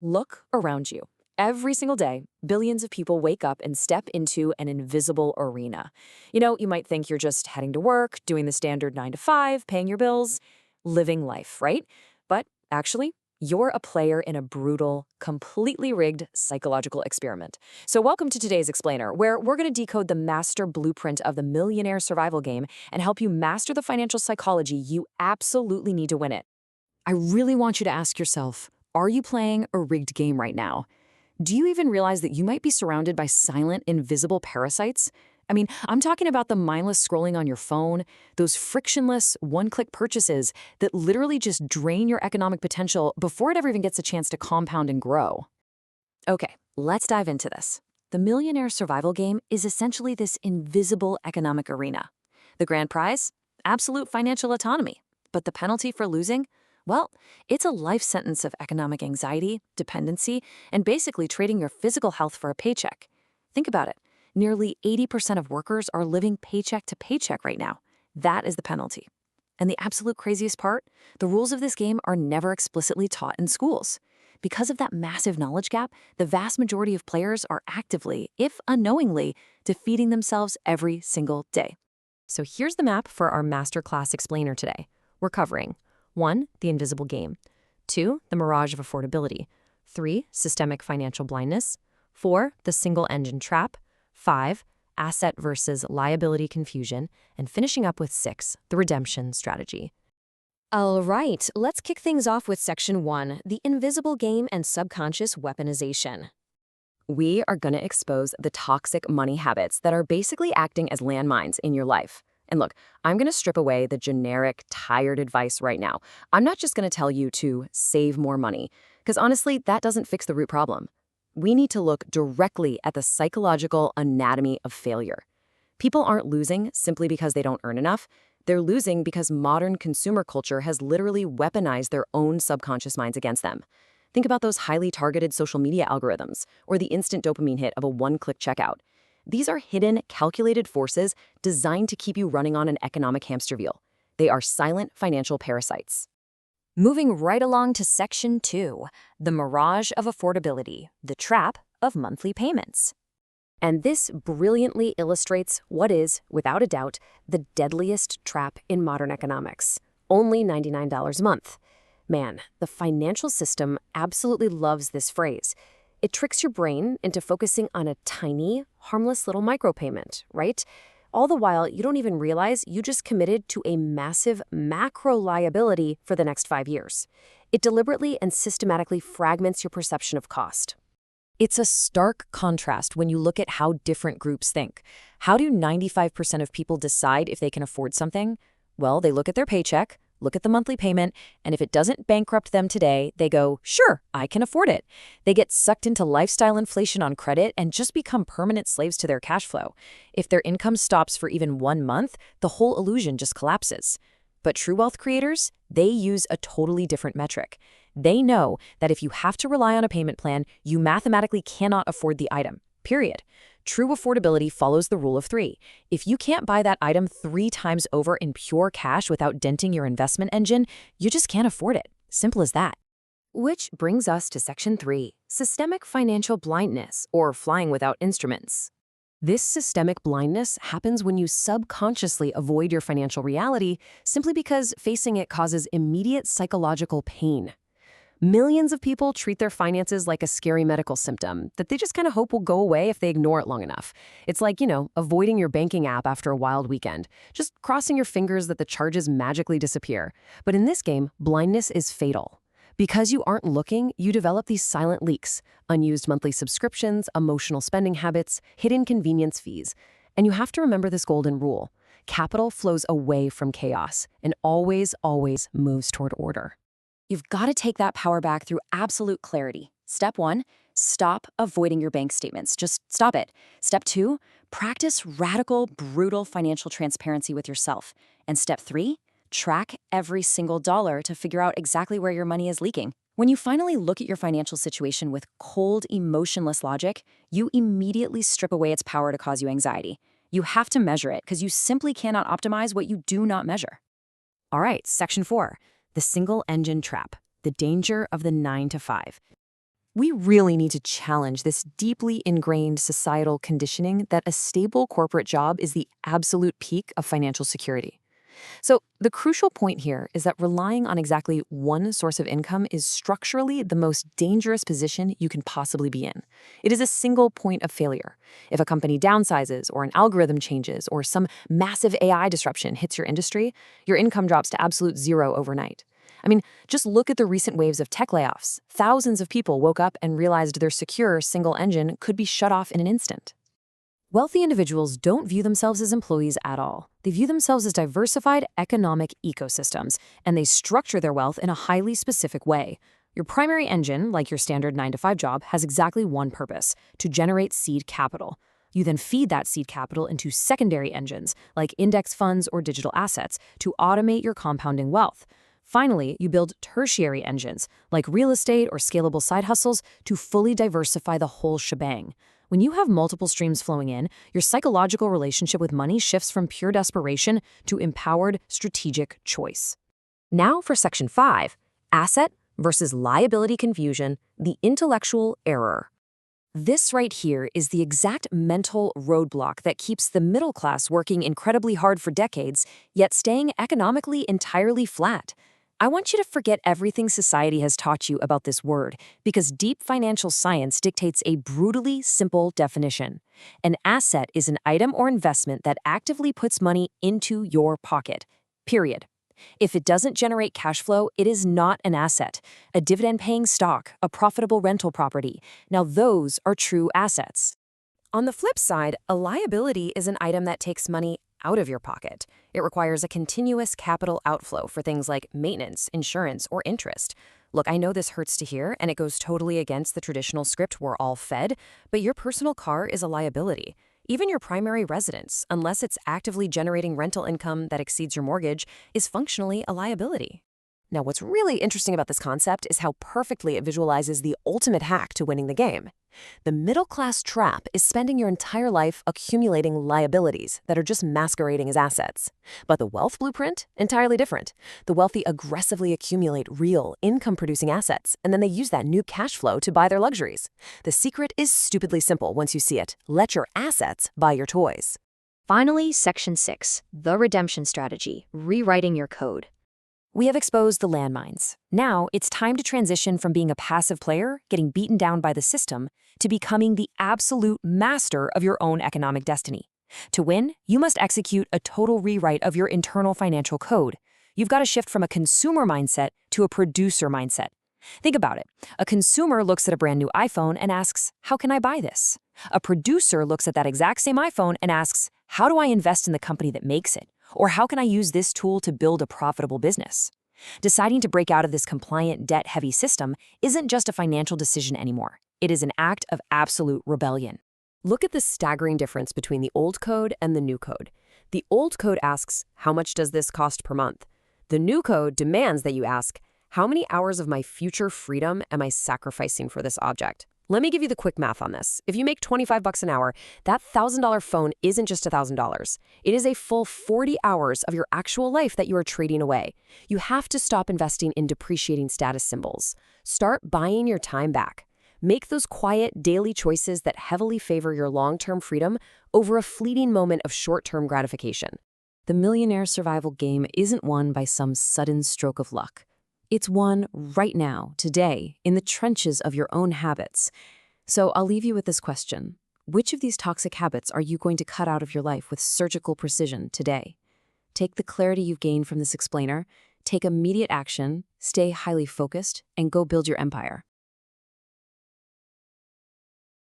Look around you. Every single day, billions of people wake up and step into an invisible arena. You might think you're just heading to work, doing the standard 9 to 5, paying your bills, living life, right? But actually, you're a player in a brutal, completely rigged psychological experiment. So welcome to today's Explainer, where we're going to decode the master blueprint of the Millionaire Survival Game and help you master the financial psychology you absolutely need to win it. I really want you to ask yourself, are you playing a rigged game right now? Do you even realize that you might be surrounded by silent, invisible parasites? I'm talking about the mindless scrolling on your phone, those frictionless, one-click purchases that literally just drain your economic potential before it ever even gets a chance to compound and grow. Okay, let's dive into this. The Millionaire Survival Game is essentially this invisible economic arena. The grand prize? Absolute financial autonomy. But the penalty for losing? Well, it's a life sentence of economic anxiety, dependency, and basically trading your physical health for a paycheck. Think about it. Nearly 80% of workers are living paycheck to paycheck right now. That is the penalty. And the absolute craziest part? The rules of this game are never explicitly taught in schools. Because of that massive knowledge gap, the vast majority of players are actively, if unknowingly, defeating themselves every single day. So here's the map for our masterclass explainer today. We're covering 1. The invisible game. 2. The mirage of affordability. 3. Systemic financial blindness. 4. The single engine trap. 5. Asset versus liability confusion. And finishing up with 6. The redemption strategy. All right, let's kick things off with Section 1, the invisible game and subconscious weaponization. We are going to expose the toxic money habits that are basically acting as landmines in your life. And look, I'm going to strip away the generic, tired advice right now. I'm not just going to tell you to save more money, because honestly, that doesn't fix the root problem. We need to look directly at the psychological anatomy of failure. People aren't losing simply because they don't earn enough. They're losing because modern consumer culture has literally weaponized their own subconscious minds against them. Think about those highly targeted social media algorithms or the instant dopamine hit of a one-click checkout. These are hidden, calculated forces designed to keep you running on an economic hamster wheel. They are silent financial parasites. Moving right along to Section 2, the mirage of affordability, the trap of monthly payments. And this brilliantly illustrates what is, without a doubt, the deadliest trap in modern economics. Only $99 a month. Man, the financial system absolutely loves this phrase. It tricks your brain into focusing on a tiny, harmless little micropayment, right? All the while, you don't even realize you just committed to a massive macro liability for the next 5 years. It deliberately and systematically fragments your perception of cost. It's a stark contrast when you look at how different groups think. How do 95% of people decide if they can afford something? Well, they look at their paycheck, look at the monthly payment, and if it doesn't bankrupt them today, they go, sure, I can afford it. They get sucked into lifestyle inflation on credit and just become permanent slaves to their cash flow. If their income stops for even 1 month, the whole illusion just collapses. But true wealth creators, they use a totally different metric. They know that if you have to rely on a payment plan, you mathematically cannot afford the item, period. True affordability follows the rule of 3. If you can't buy that item 3 times over in pure cash without denting your investment engine, you just can't afford it. Simple as that. Which brings us to Section 3, systemic financial blindness, or flying without instruments. This systemic blindness happens when you subconsciously avoid your financial reality simply because facing it causes immediate psychological pain. Millions of people treat their finances like a scary medical symptom that they just kind of hope will go away if they ignore it long enough. It's like, avoiding your banking app after a wild weekend, just crossing your fingers that the charges magically disappear. But in this game, blindness is fatal. Because you aren't looking, you develop these silent leaks, unused monthly subscriptions, emotional spending habits, hidden convenience fees. And you have to remember this golden rule. Capital flows away from chaos and always, always moves toward order. You've got to take that power back through absolute clarity. Step 1, stop avoiding your bank statements. Just stop it. Step 2, practice radical, brutal financial transparency with yourself. And step 3, track every single dollar to figure out exactly where your money is leaking. When you finally look at your financial situation with cold, emotionless logic, you immediately strip away its power to cause you anxiety. You have to measure it because you simply cannot optimize what you do not measure. All right, Section 4. The single engine trap, the danger of the 9 to 5. We really need to challenge this deeply ingrained societal conditioning that a stable corporate job is the absolute peak of financial security. So, the crucial point here is that relying on exactly one source of income is structurally the most dangerous position you can possibly be in. It is a single point of failure. If a company downsizes, or an algorithm changes, or some massive AI disruption hits your industry, your income drops to absolute zero overnight. I mean, just look at the recent waves of tech layoffs. Thousands of people woke up and realized their secure single engine could be shut off in an instant. Wealthy individuals don't view themselves as employees at all. They view themselves as diversified economic ecosystems, and they structure their wealth in a highly specific way. Your primary engine, like your standard 9-to-5 job, has exactly one purpose: to generate seed capital. You then feed that seed capital into secondary engines, like index funds or digital assets, to automate your compounding wealth. Finally, you build tertiary engines, like real estate or scalable side hustles, to fully diversify the whole shebang. When you have multiple streams flowing in, your psychological relationship with money shifts from pure desperation to empowered strategic choice. Now for Section 5, Asset versus Liability Confusion, the Intellectual Error. This right here is the exact mental roadblock that keeps the middle class working incredibly hard for decades, yet staying economically entirely flat. I want you to forget everything society has taught you about this word, because deep financial science dictates a brutally simple definition. An asset is an item or investment that actively puts money into your pocket. Period. If it doesn't generate cash flow, it is not an asset. A dividend-paying stock, a profitable rental property. Now those are true assets. On the flip side, a liability is an item that takes money out of your pocket. It requires a continuous capital outflow for things like maintenance, insurance, or interest. Look, I know this hurts to hear, and it goes totally against the traditional script we're all fed, but your personal car is a liability. Even your primary residence, unless it's actively generating rental income that exceeds your mortgage, is functionally a liability. Now, what's really interesting about this concept is how perfectly it visualizes the ultimate hack to winning the game. The middle-class trap is spending your entire life accumulating liabilities that are just masquerading as assets. But the wealth blueprint? Entirely different. The wealthy aggressively accumulate real, income-producing assets, and then they use that new cash flow to buy their luxuries. The secret is stupidly simple once you see it. Let your assets buy your toys. Finally, Section 6, the redemption strategy, rewriting your code. We have exposed the landmines. Now it's time to transition from being a passive player, getting beaten down by the system, to becoming the absolute master of your own economic destiny. To win, you must execute a total rewrite of your internal financial code. You've got to shift from a consumer mindset to a producer mindset. Think about it. A consumer looks at a brand new iPhone and asks, how can I buy this? A producer looks at that exact same iPhone and asks, how do I invest in the company that makes it? Or how can I use this tool to build a profitable business? Deciding to break out of this compliant, debt-heavy system isn't just a financial decision anymore. It is an act of absolute rebellion. Look at the staggering difference between the old code and the new code. The old code asks, how much does this cost per month? The new code demands that you ask, how many hours of my future freedom am I sacrificing for this object? Let me give you the quick math on this. If you make $25 an hour, that $1,000 phone isn't just $1,000. It is a full 40 hours of your actual life that you are trading away. You have to stop investing in depreciating status symbols. Start buying your time back. Make those quiet, daily choices that heavily favor your long-term freedom over a fleeting moment of short-term gratification. The Millionaire Survival Game isn't won by some sudden stroke of luck. It's won right now, today, in the trenches of your own habits. So I'll leave you with this question. Which of these toxic habits are you going to cut out of your life with surgical precision today? Take the clarity you've gained from this explainer, take immediate action, stay highly focused, and go build your empire.